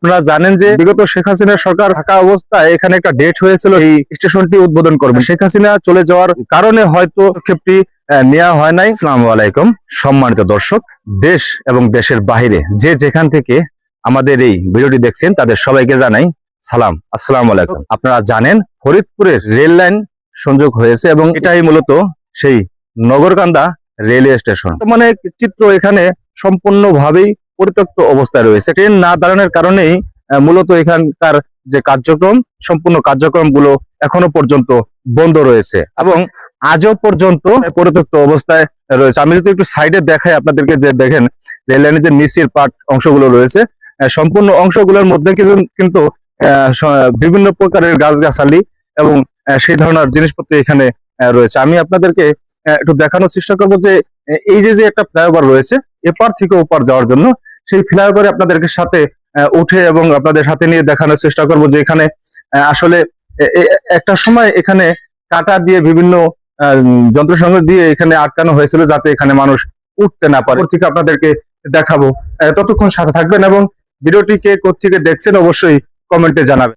আপনারা জানেন যে বিগত শেখ হাসিনা সরকার থাকা অবস্থায় এখানে একটা ডেট হয়েছিল এই স্টেশনটি উদ্বোধন করবে। শেখ হাসিনা চলে যাওয়ার কারণে হয়তো ক্ষেপটি নেওয়া হয় নাই। আসসালামু আলাইকুম সম্মানিত দর্শক, দেশ এবং দেশের বাইরে যে যেখান থেকে আমাদের এই ভিডিওটি দেখছেন তাদের সবাইকে জানাই সালাম, আসসালামু আলাইকুম। আপনারা জানেন ফরিদপুরের রেল লাইন সংযোগ হয়েছে এবং এটাই মূলত সেই নগরকান্দা রেলওয়ে স্টেশন। মানে চিত্র এখানে সম্পূর্ণভাবেই পরিত্যক্ত অবস্থায় রয়েছে। ট্রেন না দাঁড়ানোর কারণেই মূলত এখানকার যে কার্যক্রম সম্পূর্ণ কার্যক্রমগুলো এখনো পর্যন্ত বন্ধ রয়েছে এবং আজও পর্যন্ত পরিত্যক্ত অবস্থায় রয়েছে। আমি যদি একটু সাইডে দেখাই আপনাদেরকে, যে দেখেন রেল লাইনের যে নিচের পার্ট অংশগুলো রয়েছে, সম্পূর্ণ অংশগুলোর মধ্যে কিন্তু বিভিন্ন প্রকারের গাছগাছালি এবং সেই ধরনের জিনিসপত্র এখানে রয়েছে। আমি আপনাদেরকে একটু দেখানোর চেষ্টা করবো যে এই যে একটা ফ্লাইওভার রয়েছে এপার থেকে ওপার যাওয়ার জন্য, সেই ফ্লাইওভারে আপনাদেরকে সাথে উঠে এবং আপনাদের সাথে নিয়ে দেখানোর চেষ্টা করবো যে এখানে আসলে একটা সময় এখানে কাটা দিয়ে বিভিন্ন যন্ত্র সংগ্রহ দিয়ে এখানে আটকানো হয়েছিল যাতে এখানে মানুষ উঠতে না পারে। ঠিক আপনাদেরকে দেখাবো, ততক্ষণ সাথে থাকবেন এবং ভিডিওটি কে কোথেকে দেখছেন অবশ্যই কমেন্টে জানাবেন।